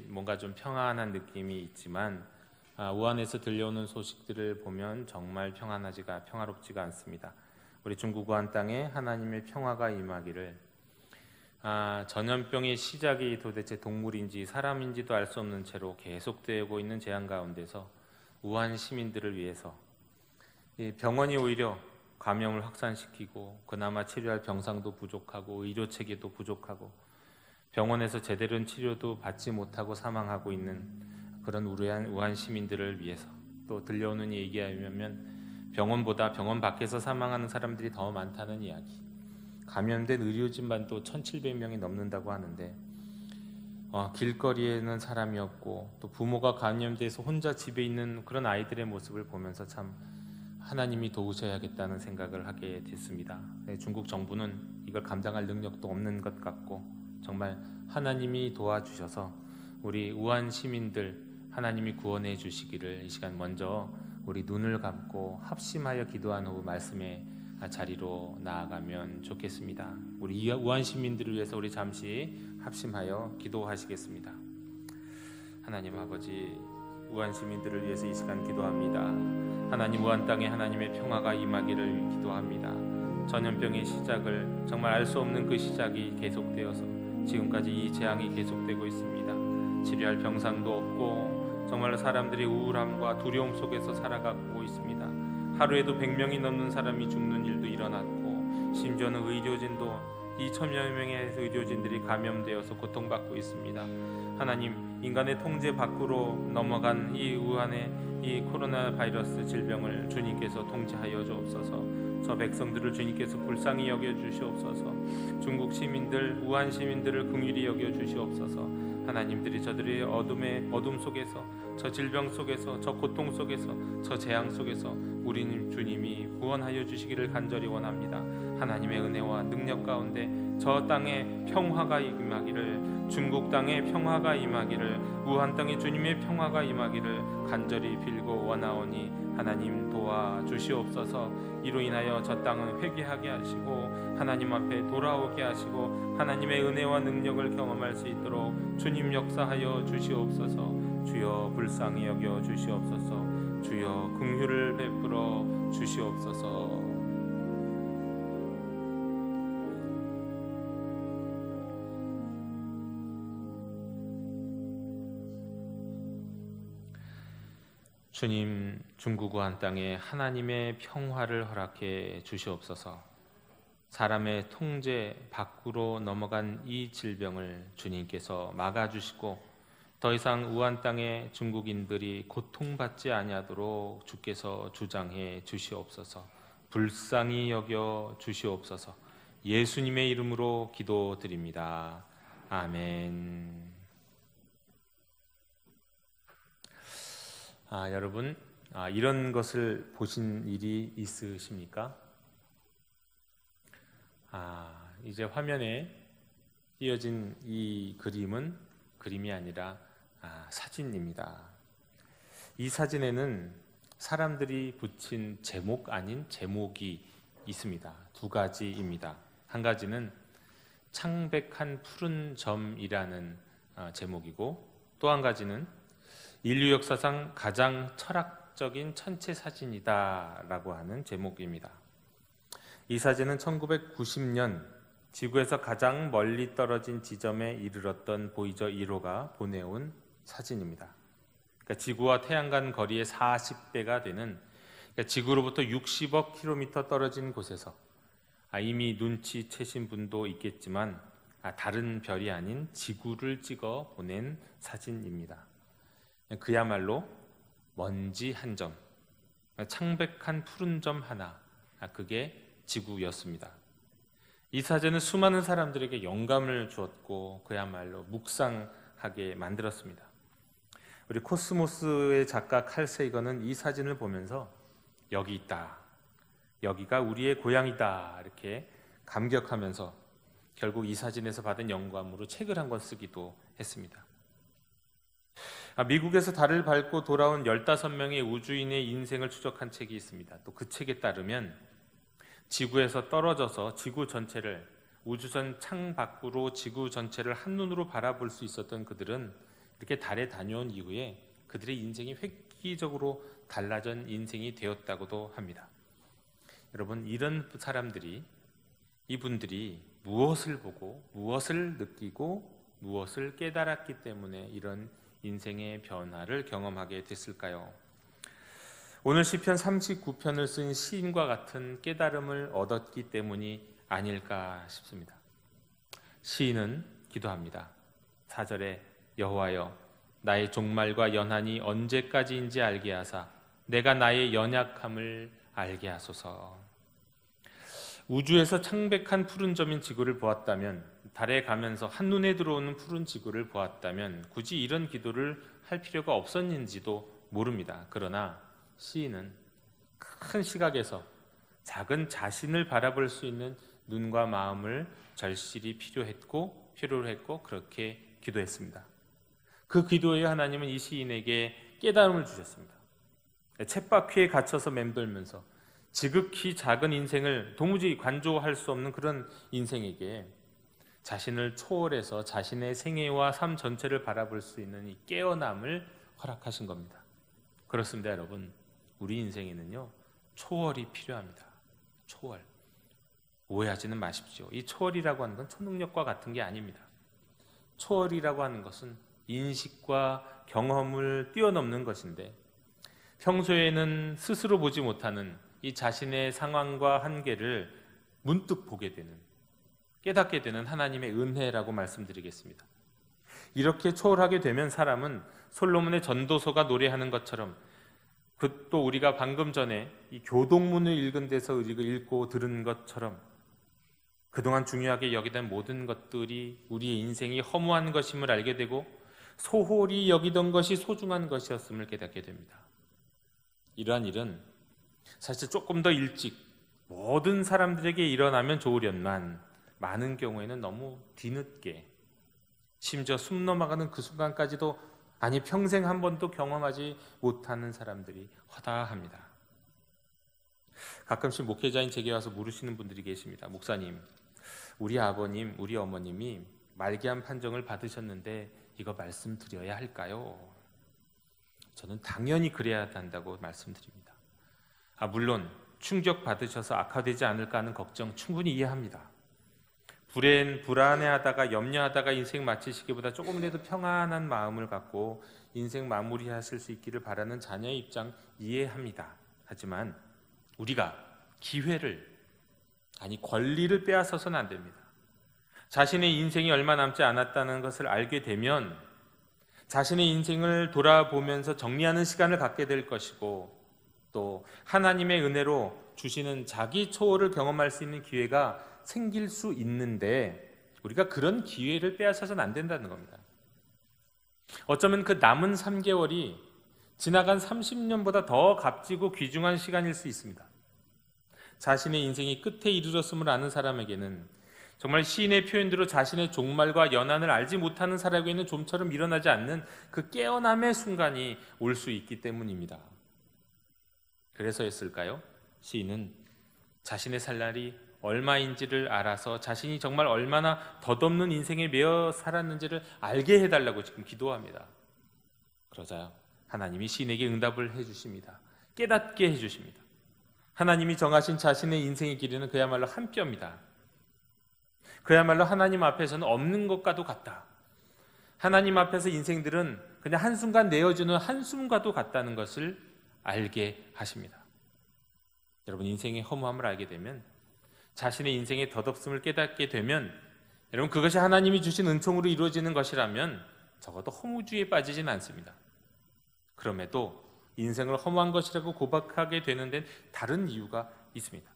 뭔가 좀 평안한 느낌이 있지만 우한에서 들려오는 소식들을 보면 정말 평화롭지가 않습니다. 우리 중국 우한 땅에 하나님의 평화가 임하기를, 전염병의 시작이 도대체 동물인지 사람인지도 알 수 없는 채로 계속되고 있는 재앙 가운데서 우한 시민들을 위해서 이 병원이 오히려 감염을 확산시키고 그나마 치료할 병상도 부족하고 의료 체계도 부족하고 병원에서 제대로 치료도 받지 못하고 사망하고 있는 그런 우한 시민들을 위해서, 또 들려오는 얘기에 의하면 병원보다 병원 밖에서 사망하는 사람들이 더 많다는 이야기, 감염된 의료진만도 1,700명이 넘는다고 하는데 길거리에는 사람이 없고 또 부모가 감염돼서 혼자 집에 있는 그런 아이들의 모습을 보면서 참 하나님이 도우셔야겠다는 생각을 하게 됐습니다. 중국 정부는 이걸 감당할 능력도 없는 것 같고 정말 하나님이 도와주셔서 우리 우한 시민들 하나님이 구원해 주시기를 이 시간 먼저 우리 눈을 감고 합심하여 기도한 후 말씀의 자리로 나아가면 좋겠습니다. 우리 우한 시민들을 위해서 우리 잠시 합심하여 기도하시겠습니다. 하나님 아버지, 우한 시민들을 위해서 이 시간 기도합니다. 하나님, 우한 땅에 하나님의 평화가 임하기를 기도합니다. 전염병의 시작을 정말 알 수 없는 그 시작이 계속되어서 지금까지 이 재앙이 계속되고 있습니다. 치료할 병상도 없고 정말로 사람들이 우울함과 두려움 속에서 살아가고 있습니다. 하루에도 100명이 넘는 사람이 죽는 일도 일어났고 심지어는 의료진도 2,000여 명의 의료진들이 감염되어서 고통받고 있습니다. 하나님, 인간의 통제 밖으로 넘어간 이 우한의 이 코로나 바이러스 질병을 주님께서 통제하여 주옵소서. 저 백성들을 주님께서 불쌍히 여겨 주시옵소서. 중국 시민들, 우한 시민들을 긍휼히 여겨 주시옵소서. 하나님들이 저들의 어둠 속에서, 저 질병 속에서, 저 고통 속에서, 저 재앙 속에서 우리 주님이 구원하여 주시기를 간절히 원합니다. 하나님의 은혜와 능력 가운데 저 땅에 평화가 임하기를, 중국 땅에 평화가 임하기를, 우한 땅에 주님의 평화가 임하기를 간절히 빌고 원하오니 하나님 도와주시옵소서. 이로 인하여 저 땅은 회개하게 하시고 하나님 앞에 돌아오게 하시고 하나님의 은혜와 능력을 경험할 수 있도록 주님 역사하여 주시옵소서. 주여 불쌍히 여겨 주시옵소서. 주여 긍휼을 베풀어 주시옵소서. 주님, 중국 우한 땅에 하나님의 평화를 허락해 주시옵소서. 사람의 통제 밖으로 넘어간 이 질병을 주님께서 막아주시고 더 이상 우한 땅의 중국인들이 고통받지 아니하도록 주께서 주장해 주시옵소서. 불쌍히 여겨 주시옵소서. 예수님의 이름으로 기도드립니다. 아멘. 여러분, 이런 것을 보신 일이 있으십니까? 이제 화면에 띄어진 이 그림은 그림이 아니라 사진입니다. 이 사진에는 사람들이 붙인 제목 아닌 제목이 있습니다. 두 가지입니다. 한 가지는 창백한 푸른 점이라는 제목이고, 또 한 가지는 인류 역사상 가장 철학적인 천체 사진이다 라고 하는 제목입니다. 이 사진은 1990년 지구에서 가장 멀리 떨어진 지점에 이르렀던 보이저 1호가 보내온 사진입니다. 그러니까 지구와 태양 간 거리의 40배가 되는, 그러니까 지구로부터 60억 킬로미터 떨어진 곳에서 이미 눈치채신 분도 있겠지만 다른 별이 아닌 지구를 찍어 보낸 사진입니다. 그야말로 먼지 한 점, 창백한 푸른 점 하나, 그게 지구였습니다. 이 사진은 수많은 사람들에게 영감을 주었고 그야말로 묵상하게 만들었습니다. 우리 코스모스의 작가 칼 세이건은 이 사진을 보면서 여기 있다, 여기가 우리의 고향이다 이렇게 감격하면서 결국 이 사진에서 받은 영감으로 책을 한 권 쓰기도 했습니다. 미국에서 달을 밟고 돌아온 15명의 우주인의 인생을 추적한 책이 있습니다. 또 그 책에 따르면 지구에서 떨어져서 지구 전체를, 우주선 창 밖으로 지구 전체를 한눈으로 바라볼 수 있었던 그들은 이렇게 달에 다녀온 이후에 그들의 인생이 획기적으로 달라진 인생이 되었다고도 합니다. 여러분, 이런 사람들이, 이분들이 무엇을 보고 무엇을 느끼고 무엇을 깨달았기 때문에 이런 인생의 변화를 경험하게 됐을까요? 오늘 시편 39편을 쓴 시인과 같은 깨달음을 얻었기 때문이 아닐까 싶습니다. 시인은 기도합니다. 4절에 여호와여, 나의 종말과 연한이 언제까지인지 알게 하사 내가 나의 연약함을 알게 하소서. 우주에서 창백한 푸른 점인 지구를 보았다면, 달에 가면서 한눈에 들어오는 푸른 지구를 보았다면 굳이 이런 기도를 할 필요가 없었는지도 모릅니다. 그러나 시인은 큰 시각에서 작은 자신을 바라볼 수 있는 눈과 마음을 절실히 필요로 했고 그렇게 기도했습니다. 그 기도에 하나님은 이 시인에게 깨달음을 주셨습니다. 쳇바퀴에 갇혀서 맴돌면서 지극히 작은 인생을 도무지 관조할 수 없는 그런 인생에게 자신을 초월해서 자신의 생애와 삶 전체를 바라볼 수 있는 이 깨어남을 허락하신 겁니다. 그렇습니다, 여러분. 우리 인생에는요, 초월이 필요합니다. 초월. 오해하지는 마십시오. 이 초월이라고 하는 건 초능력과 같은 게 아닙니다. 초월이라고 하는 것은 인식과 경험을 뛰어넘는 것인데, 평소에는 스스로 보지 못하는 이 자신의 상황과 한계를 문득 보게 되는, 깨닫게 되는 하나님의 은혜라고 말씀드리겠습니다. 이렇게 초월하게 되면 사람은 솔로몬의 전도서가 노래하는 것처럼, 또 우리가 방금 전에 이 교동문을 읽은 데서 읽고 들은 것처럼 그동안 중요하게 여기던 모든 것들이 우리의 인생이 허무한 것임을 알게 되고 소홀히 여기던 것이 소중한 것이었음을 깨닫게 됩니다. 이러한 일은 사실 조금 더 일찍 모든 사람들에게 일어나면 좋으련만 많은 경우에는 너무 뒤늦게, 심지어 숨 넘어가는 그 순간까지도, 아니 평생 한 번도 경험하지 못하는 사람들이 허다합니다. 가끔씩 목회자인 제게 와서 물으시는 분들이 계십니다. 목사님, 우리 아버님, 우리 어머님이 말기암 판정을 받으셨는데 이거 말씀드려야 할까요? 저는 당연히 그래야 한다고 말씀드립니다. 물론 충격받으셔서 악화되지 않을까 하는 걱정 충분히 이해합니다. 불안해하다가 염려하다가 인생 마치시기보다 조금이라도 평안한 마음을 갖고 인생 마무리하실 수 있기를 바라는 자녀의 입장 이해합니다. 하지만 우리가 기회를, 아니 권리를 빼앗아서는 안 됩니다. 자신의 인생이 얼마 남지 않았다는 것을 알게 되면 자신의 인생을 돌아보면서 정리하는 시간을 갖게 될 것이고, 또 하나님의 은혜로 주시는 자기 초월을 경험할 수 있는 기회가 생길 수 있는데 우리가 그런 기회를 빼앗아서는 안 된다는 겁니다. 어쩌면 그 남은 3개월이 지나간 30년보다 더 값지고 귀중한 시간일 수 있습니다. 자신의 인생이 끝에 이르렀음을 아는 사람에게는 정말 시인의 표현대로 자신의 종말과 연한을 알지 못하는 사람에게는 좀처럼 일어나지 않는 그 깨어남의 순간이 올 수 있기 때문입니다. 그래서였을까요? 시인은 자신의 살 날이 얼마인지를 알아서 자신이 정말 얼마나 덧없는 인생에 매여 살았는지를 알게 해달라고 지금 기도합니다. 그러자 하나님이 시인에게 응답을 해주십니다. 깨닫게 해주십니다. 하나님이 정하신 자신의 인생의 길이는 그야말로 한 뼘이다. 그야말로 하나님 앞에서는 없는 것과도 같다. 하나님 앞에서 인생들은 그냥 한순간 내어주는 한숨과도 같다는 것을 알게 하십니다. 여러분, 인생의 허무함을 알게 되면, 자신의 인생의 덧없음을 깨닫게 되면, 여러분 그것이 하나님이 주신 은총으로 이루어지는 것이라면 적어도 허무주의에 빠지진 않습니다. 그럼에도 인생을 허무한 것이라고 고백하게 되는 데는 다른 이유가 있습니다.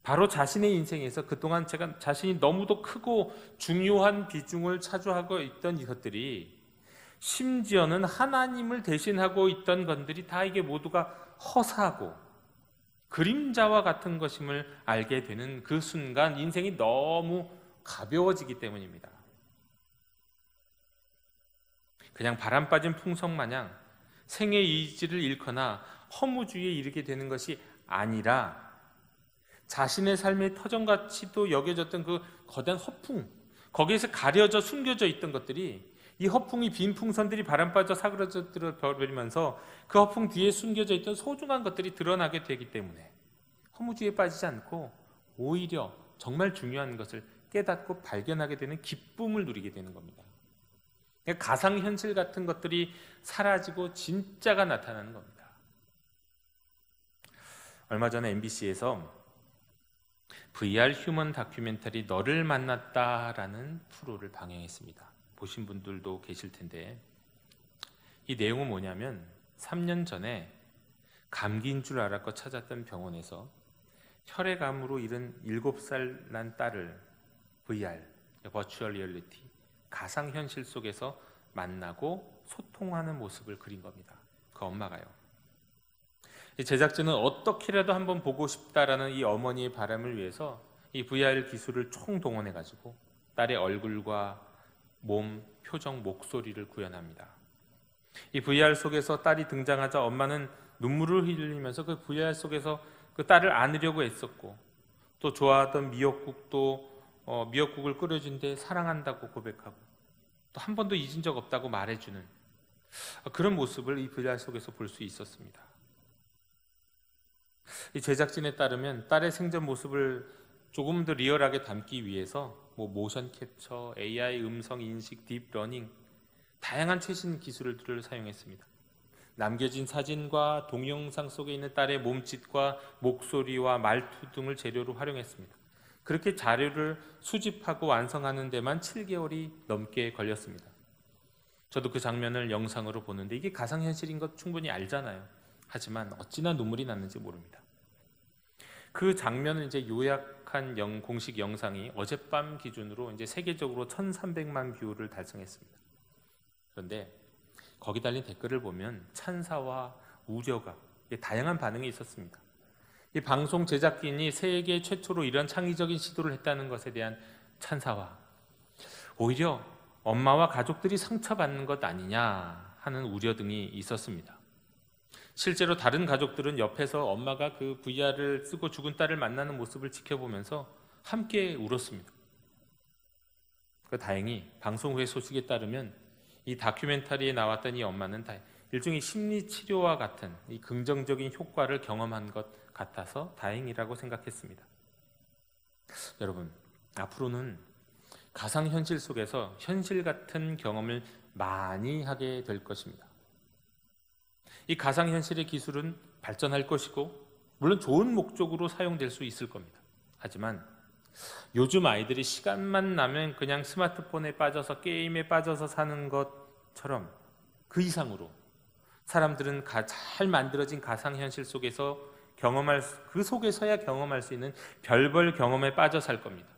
바로 자신의 인생에서 그동안 자신이 너무도 크고 중요한 비중을 차지하고 있던 이것들이, 심지어는 하나님을 대신하고 있던 것들이 다 이게 모두가 허사고 그림자와 같은 것임을 알게 되는 그 순간 인생이 너무 가벼워지기 때문입니다. 그냥 바람 빠진 풍선 마냥 생의 의지를 잃거나 허무주의에 이르게 되는 것이 아니라, 자신의 삶의 터전같이도 여겨졌던 그 거대한 허풍, 거기에서 가려져 숨겨져 있던 것들이 이 허풍이 빈 풍선들이 바람 빠져 사그러져 버리면서 그 허풍 뒤에 숨겨져 있던 소중한 것들이 드러나게 되기 때문에 허무주의에 빠지지 않고 오히려 정말 중요한 것을 깨닫고 발견하게 되는 기쁨을 누리게 되는 겁니다. 그러니까 가상현실 같은 것들이 사라지고 진짜가 나타나는 겁니다. 얼마 전에 MBC에서 VR 휴먼 다큐멘터리 너를 만났다라는 프로를 방영했습니다. 보신 분들도 계실 텐데 이 내용은 뭐냐면 3년 전에 감기인 줄 알았고 찾았던 병원에서 혈액암으로 잃은 7살 난 딸을 VR, 버추얼 리얼리티, 가상현실 속에서 만나고 소통하는 모습을 그린 겁니다. 그 엄마가요. 이 제작진은 어떻게라도 한번 보고 싶다라는 이 어머니의 바람을 위해서 이 VR 기술을 총동원해가지고 딸의 얼굴과 몸, 표정, 목소리를 구현합니다. 이 VR 속에서 딸이 등장하자 엄마는 눈물을 흘리면서 그 VR 속에서 그 딸을 안으려고 애썼고 또 좋아하던 미역국을 끓여준데 사랑한다고 고백하고 또 한 번도 잊은 적 없다고 말해주는 그런 모습을 이 VR 속에서 볼 수 있었습니다. 이 제작진에 따르면 딸의 생전 모습을 조금 더 리얼하게 담기 위해서 모션 캡처, AI 음성 인식, 딥러닝 다양한 최신 기술들을 사용했습니다. 남겨진 사진과 동영상 속에 있는 딸의 몸짓과 목소리와 말투 등을 재료로 활용했습니다. 그렇게 자료를 수집하고 완성하는 데만 7개월이 넘게 걸렸습니다. 저도 그 장면을 영상으로 보는데 이게 가상현실인 것 충분히 알잖아요. 하지만 어찌나 눈물이 났는지 모릅니다. 그 장면을 이제 요약한 공식 영상이 어젯밤 기준으로 이제 세계적으로 1,300만 뷰를 달성했습니다. 그런데 거기 달린 댓글을 보면 찬사와 우려가 다양한 반응이 있었습니다. 이 방송 제작진이 세계 최초로 이런 창의적인 시도를 했다는 것에 대한 찬사와 오히려 엄마와 가족들이 상처받는 것 아니냐 하는 우려 등이 있었습니다. 실제로 다른 가족들은 옆에서 엄마가 그 VR을 쓰고 죽은 딸을 만나는 모습을 지켜보면서 함께 울었습니다. 다행히 방송 후의 소식에 따르면 이 다큐멘터리에 나왔던 이 엄마는 일종의 심리치료와 같은 이 긍정적인 효과를 경험한 것 같아서 다행이라고 생각했습니다. 여러분, 앞으로는 가상현실 속에서 현실 같은 경험을 많이 하게 될 것입니다. 이 가상현실의 기술은 발전할 것이고 물론 좋은 목적으로 사용될 수 있을 겁니다. 하지만 요즘 아이들이 시간만 나면 그냥 스마트폰에 빠져서 게임에 빠져서 사는 것처럼 그 이상으로 사람들은 잘 만들어진 가상현실 속에서 그 속에서야 경험할 수 있는 별별 경험에 빠져 살 겁니다.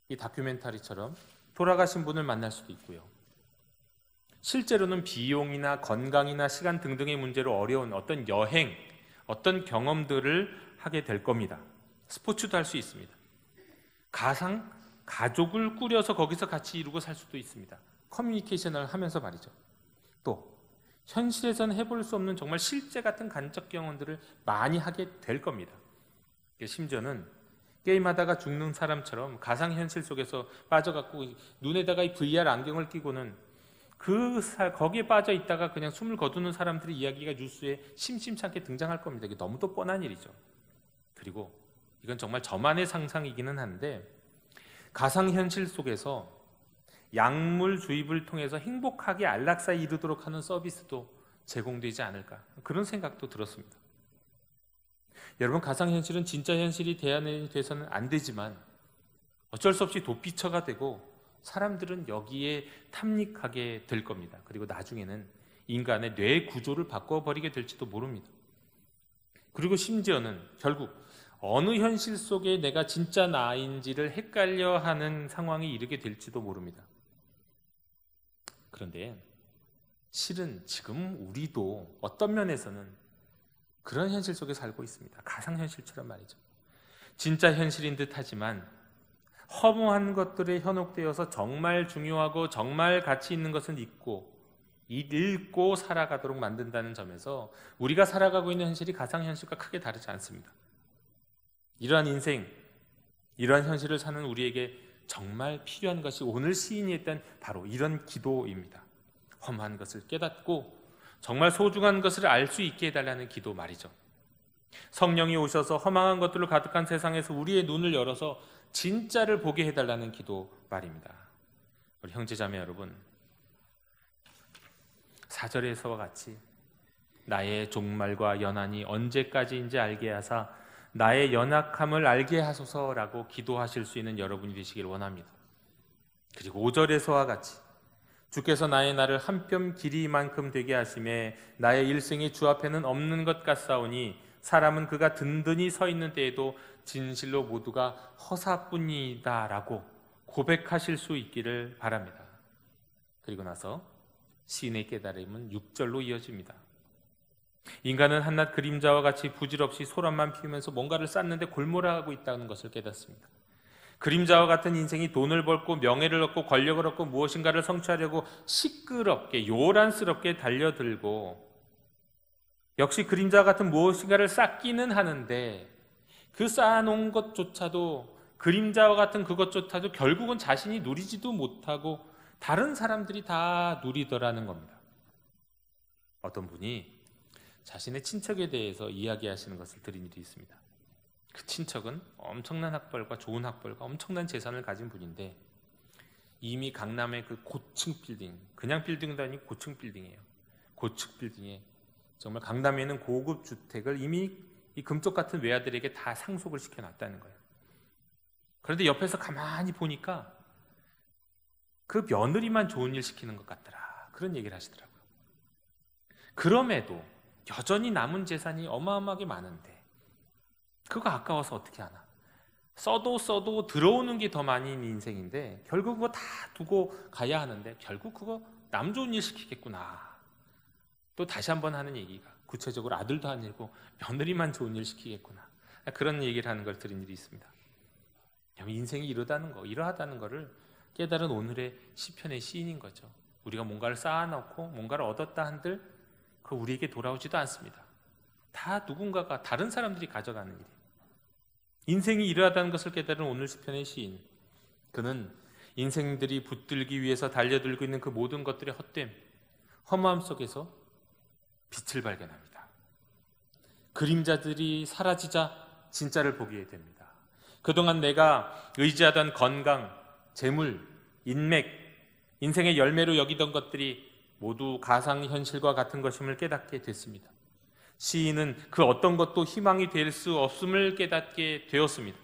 이 다큐멘터리처럼 돌아가신 분을 만날 수도 있고요. 실제로는 비용이나 건강이나 시간 등등의 문제로 어려운 어떤 여행, 어떤 경험들을 하게 될 겁니다. 스포츠도 할 수 있습니다. 가상 가족을 꾸려서 거기서 같이 이루고 살 수도 있습니다. 커뮤니케이션을 하면서 말이죠. 또 현실에서는 해볼 수 없는 정말 실제 같은 간접 경험들을 많이 하게 될 겁니다. 심지어는 게임하다가 죽는 사람처럼 가상현실 속에서 빠져갖고 눈에다가 이 VR 안경을 끼고는 거기에 빠져 있다가 그냥 숨을 거두는 사람들의 이야기가 뉴스에 심심찮게 등장할 겁니다. 이게 너무도 뻔한 일이죠. 그리고 이건 정말 저만의 상상이기는 한데 가상현실 속에서 약물 주입을 통해서 행복하게 안락사에 이르도록 하는 서비스도 제공되지 않을까 그런 생각도 들었습니다. 여러분, 가상현실은 진짜 현실이 돼서는 안 되지만 어쩔 수 없이 도피처가 되고 사람들은 여기에 탐닉하게 될 겁니다. 그리고 나중에는 인간의 뇌 구조를 바꿔버리게 될지도 모릅니다. 그리고 심지어는 결국 어느 현실 속에 내가 진짜 나인지를 헷갈려하는 상황에 이르게 될지도 모릅니다. 그런데 실은 지금 우리도 어떤 면에서는 그런 현실 속에 살고 있습니다. 가상현실처럼 말이죠. 진짜 현실인 듯 하지만 허무한 것들에 현혹되어서 정말 중요하고 정말 가치 있는 것은 읽고 살아가도록 만든다는 점에서 우리가 살아가고 있는 현실이 가상현실과 크게 다르지 않습니다. 이러한 인생, 이러한 현실을 사는 우리에게 정말 필요한 것이 오늘 시인이 했던 바로 이런 기도입니다. 험한 것을 깨닫고 정말 소중한 것을 알 수 있게 해달라는 기도 말이죠. 성령이 오셔서 허망한 것들로 가득한 세상에서 우리의 눈을 열어서 진짜를 보게 해달라는 기도 말입니다. 우리 형제자매 여러분, 4절에서와 같이 나의 종말과 연한이 언제까지인지 알게 하사 나의 연약함을 알게 하소서라고 기도하실 수 있는 여러분이 되시길 원합니다. 그리고 5절에서와 같이 주께서 나의 날을 한 뼘 길이만큼 되게 하심에 나의 일생이 주 앞에는 없는 것 같사오니 사람은 그가 든든히 서 있는 때에도 진실로 모두가 허사뿐이다 라고 고백하실 수 있기를 바랍니다. 그리고 나서 시인의 깨달음은 6절로 이어집니다. 인간은 한낱 그림자와 같이 부질없이 소란만 피우면서 뭔가를 쌓는데 골몰하고 있다는 것을 깨닫습니다. 그림자와 같은 인생이 돈을 벌고 명예를 얻고 권력을 얻고 무엇인가를 성취하려고 시끄럽게 요란스럽게 달려들고 역시 그림자와 같은 무엇인가를 쌓기는 하는데 그 쌓아놓은 것조차도 그림자와 같은 그것조차도 결국은 자신이 누리지도 못하고 다른 사람들이 다 누리더라는 겁니다. 어떤 분이 자신의 친척에 대해서 이야기하시는 것을 들은 일이 있습니다. 그 친척은 엄청난 학벌과 좋은 학벌과 엄청난 재산을 가진 분인데 이미 강남의 그 고층 빌딩, 그냥 빌딩도 아니고 고층 빌딩이에요. 고층 빌딩에 정말 강남에 있는 고급 주택을 이미 이 금쪽 같은 외아들에게 다 상속을 시켜놨다는 거예요. 그런데 옆에서 가만히 보니까 그 며느리만 좋은 일 시키는 것 같더라, 그런 얘기를 하시더라고요. 그럼에도 여전히 남은 재산이 어마어마하게 많은데 그거 아까워서 어떻게 하나. 써도 들어오는 게 더 많은 인생인데 결국 그거 다 두고 가야 하는데 결국 그거 남 좋은 일 시키겠구나. 또 다시 한번 하는 얘기가 구체적으로 아들도 아니고 며느리만 좋은 일 시키겠구나, 그런 얘기를 하는 걸 들은 일이 있습니다. 인생이 이러하다는 거를 깨달은 오늘의 시편의 시인인 거죠. 우리가 뭔가를 쌓아놓고 뭔가를 얻었다 한들 그거 우리에게 돌아오지도 않습니다. 다 누군가가 다른 사람들이 가져가는 일이에요. 인생이 이러하다는 것을 깨달은 오늘 시편의 시인, 그는 인생들이 붙들기 위해서 달려들고 있는 그 모든 것들의 헛됨, 허무함 속에서 빛을 발견합니다. 그림자들이 사라지자 진짜를 보게 됩니다. 그동안 내가 의지하던 건강, 재물, 인맥, 인생의 열매로 여기던 것들이 모두 가상현실과 같은 것임을 깨닫게 됐습니다. 시인은 그 어떤 것도 희망이 될 수 없음을 깨닫게 되었습니다.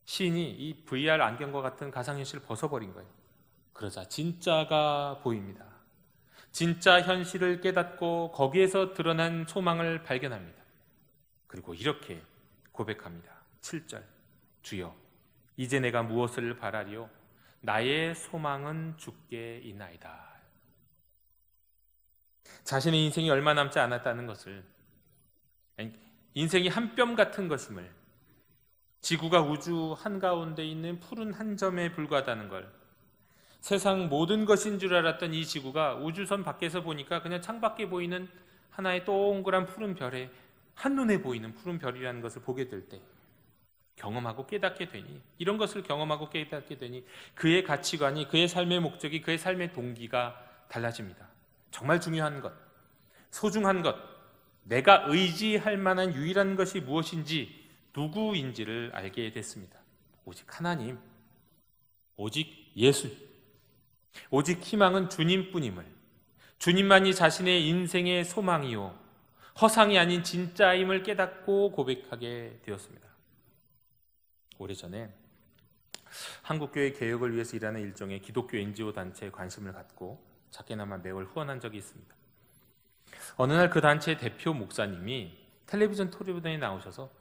시인이 이 VR 안경과 같은 가상현실을 벗어버린 거예요. 그러자 진짜가 보입니다. 진짜 현실을 깨닫고 거기에서 드러난 소망을 발견합니다. 그리고 이렇게 고백합니다. 7절, 주여 이제 내가 무엇을 바라리요? 나의 소망은 주께 있나이다. 자신의 인생이 얼마 남지 않았다는 것을, 인생이 한 뼘 같은 것임을, 지구가 우주 한가운데 있는 푸른 한 점에 불과하다는 걸, 세상 모든 것인 줄 알았던 이 지구가 우주선 밖에서 보니까 그냥 창밖에 보이는 하나의 동그란 푸른 별에 한눈에 보이는 푸른 별이라는 것을 보게 될 때 경험하고 깨닫게 되니, 이런 것을 경험하고 깨닫게 되니 그의 가치관이, 그의 삶의 목적이, 그의 삶의 동기가 달라집니다. 정말 중요한 것, 소중한 것, 내가 의지할 만한 유일한 것이 무엇인지, 누구인지를 알게 됐습니다. 오직 하나님, 오직 예수, 오직 희망은 주님뿐임을, 주님만이 자신의 인생의 소망이요 허상이 아닌 진짜임을 깨닫고 고백하게 되었습니다. 오래전에 한국교회 개혁을 위해서 일하는 일종의 기독교 NGO 단체에 관심을 갖고 작게나마 매월 후원한 적이 있습니다. 어느 날 그 단체의 대표 목사님이 텔레비전 토론에 나오셔서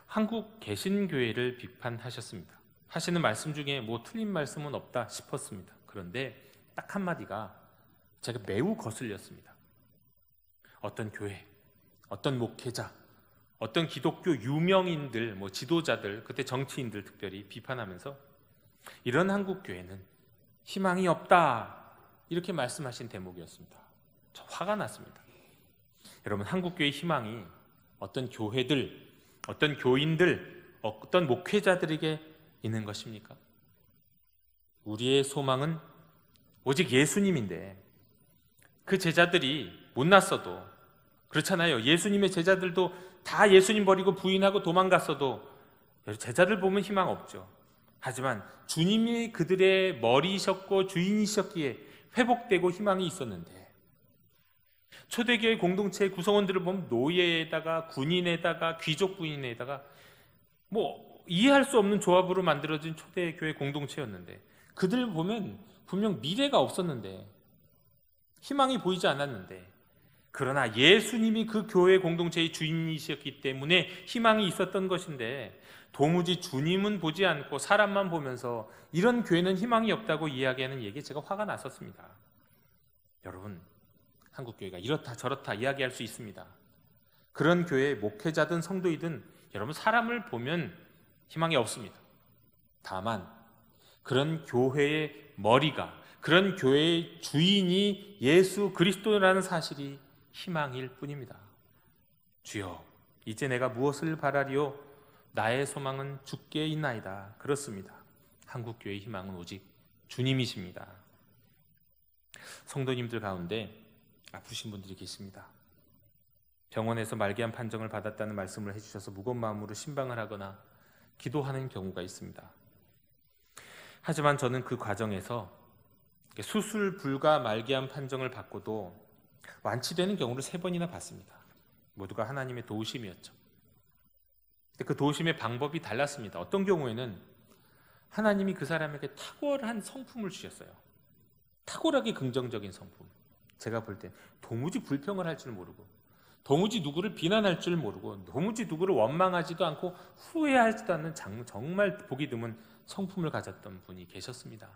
한국 개신교회를 비판하셨습니다. 하시는 말씀 중에 뭐 틀린 말씀은 없다 싶었습니다. 그런데 딱 한마디가 제가 매우 거슬렸습니다. 어떤 교회, 어떤 목회자, 어떤 기독교 유명인들, 뭐 지도자들, 그때 정치인들 특별히 비판하면서 이런 한국 교회는 희망이 없다, 이렇게 말씀하신 대목이었습니다. 저 화가 났습니다. 여러분, 한국 교회의 희망이 어떤 교회들, 어떤 교인들, 어떤 목회자들에게 있는 것입니까? 우리의 소망은 오직 예수님인데 그 제자들이 못났어도 그렇잖아요. 예수님의 제자들도 다 예수님 버리고 부인하고 도망갔어도 제자들 보면 희망 없죠. 하지만 주님이 그들의 머리셨고 주인이셨기에 회복되고 희망이 있었는데, 초대교회 공동체의 구성원들을 보면 노예에다가 군인에다가 귀족 부인에다가 이해할 수 없는 조합으로 만들어진 초대교회 공동체였는데, 그들 보면 분명 미래가 없었는데, 희망이 보이지 않았는데, 그러나 예수님이 그 교회 공동체의 주인이셨기 때문에 희망이 있었던 것인데, 도무지 주님은 보지 않고 사람만 보면서 이런 교회는 희망이 없다고 이야기하는 얘기에 제가 화가 났었습니다. 여러분, 한국교회가 이렇다 저렇다 이야기할 수 있습니다. 그런 교회의 목회자든 성도이든 여러분, 사람을 보면 희망이 없습니다. 다만 그런 교회의 머리가, 그런 교회의 주인이 예수 그리스도라는 사실이 희망일 뿐입니다. 주여, 이제 내가 무엇을 바라리요? 나의 소망은 주께 있나이다. 그렇습니다. 한국교회의 희망은 오직 주님이십니다. 성도님들 가운데 아프신 분들이 계십니다. 병원에서 말기암 판정을 받았다는 말씀을 해주셔서 무거운 마음으로 신방을 하거나 기도하는 경우가 있습니다. 하지만 저는 그 과정에서 수술 불가 말기암 판정을 받고도 완치되는 경우를 3번이나 봤습니다. 모두가 하나님의 도우심이었죠. 그 도우심의 방법이 달랐습니다. 어떤 경우에는 하나님이 그 사람에게 탁월한 성품을 주셨어요. 탁월하게 긍정적인 성품. 제가 볼 때 도무지 불평을 할 줄 모르고, 도무지 누구를 비난할 줄 모르고, 도무지 누구를 원망하지도 않고 후회하지도 않는 정말 보기 드문 성품을 가졌던 분이 계셨습니다.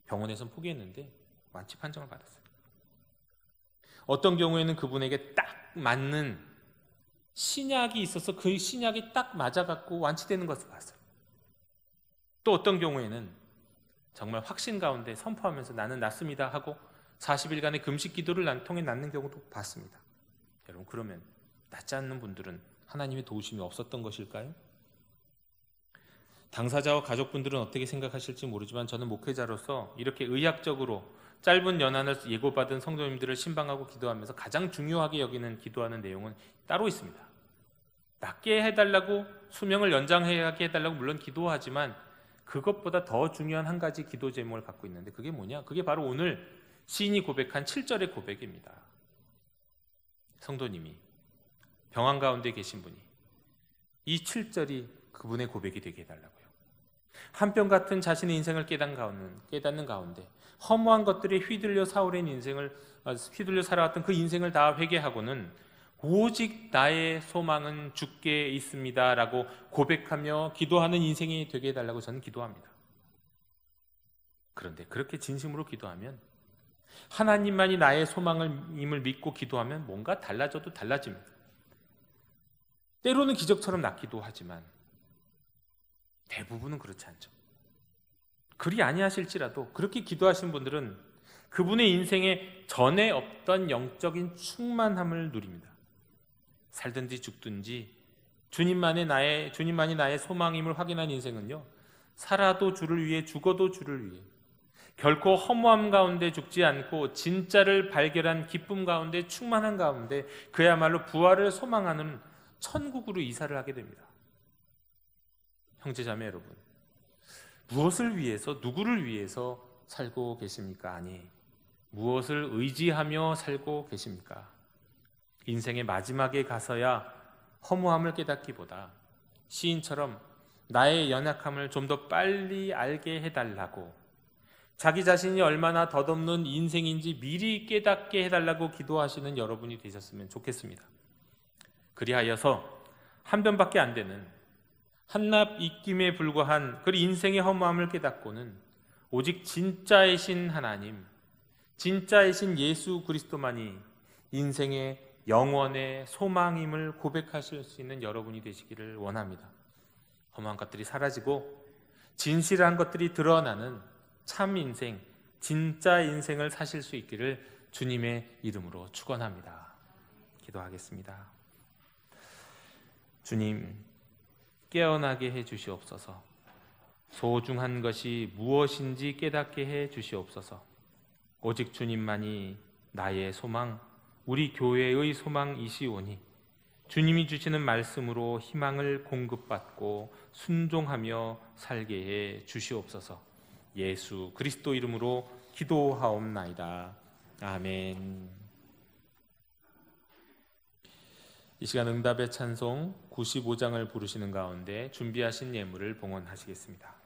병원에선 포기했는데 완치 판정을 받았어요. 어떤 경우에는 그분에게 딱 맞는 신약이 있어서 그 신약이 딱 맞아갖고 완치되는 것을 봤어요. 또 어떤 경우에는 정말 확신 가운데 선포하면서 나는 낫습니다 하고 40일간의 금식 기도를 통해 낫는 경우도 봤습니다. 여러분, 그러면 낫지 않는 분들은 하나님의 도우심이 없었던 것일까요? 당사자와 가족분들은 어떻게 생각하실지 모르지만 저는 목회자로서 이렇게 의학적으로 짧은 연한을 예고받은 성도님들을 신방하고 기도하면서 가장 중요하게 여기는 기도하는 내용은 따로 있습니다. 낫게 해달라고, 수명을 연장하게 해달라고 물론 기도하지만 그것보다 더 중요한 한 가지 기도 제목을 갖고 있는데, 그게 뭐냐? 그게 바로 오늘 시인이 고백한 7절의 고백입니다. 성도님이, 병환 가운데 계신 분이 이 7절이 그분의 고백이 되게 해달라고요. 한뼘 같은 자신의 인생을 깨닫는 가운데 허무한 것들에 휘둘려 살아왔던 그 인생을 다 회개하고는 오직 나의 소망은 주께 있습니다 라고 고백하며 기도하는 인생이 되게 해달라고 저는 기도합니다. 그런데 그렇게 진심으로 기도하면, 하나님만이 나의 소망임을 믿고 기도하면 뭔가 달라져도 달라집니다. 때로는 기적처럼 낫기도 하지만 대부분은 그렇지 않죠. 그리 아니하실지라도 그렇게 기도하신 분들은 그분의 인생에 전에 없던 영적인 충만함을 누립니다. 살든지 죽든지 주님만이 나의 소망임을 확인한 인생은요, 살아도 주를 위해 죽어도 주를 위해, 결코 허무함 가운데 죽지 않고 진짜를 발견한 기쁨 가운데 충만한 가운데 그야말로 부활을 소망하는 천국으로 이사를 하게 됩니다. 형제자매 여러분, 무엇을 위해서, 누구를 위해서 살고 계십니까? 아니, 무엇을 의지하며 살고 계십니까? 인생의 마지막에 가서야 허무함을 깨닫기보다 시인처럼 나의 연약함을 좀 더 빨리 알게 해달라고, 자기 자신이 얼마나 덧없는 인생인지 미리 깨닫게 해달라고 기도하시는 여러분이 되셨으면 좋겠습니다. 그리하여서 한 변밖에 안 되는 한낱 입김에 불과한 그 인생의 허무함을 깨닫고는 오직 진짜이신 하나님, 진짜이신 예수 그리스도만이 인생의 영원의 소망임을 고백하실 수 있는 여러분이 되시기를 원합니다. 허무한 것들이 사라지고 진실한 것들이 드러나는 참 인생, 진짜 인생을 사실 수 있기를 주님의 이름으로 축원합니다. 기도하겠습니다. 주님, 깨어나게 해 주시옵소서. 소중한 것이 무엇인지 깨닫게 해 주시옵소서. 오직 주님만이 나의 소망, 우리 교회의 소망이시오니 주님이 주시는 말씀으로 희망을 공급받고 순종하며 살게 해 주시옵소서. 예수 그리스도 이름으로 기도하옵나이다. 아멘. 이 시간 응답의 찬송 95장을 부르시는 가운데 준비하신 예물을 봉헌하시겠습니다.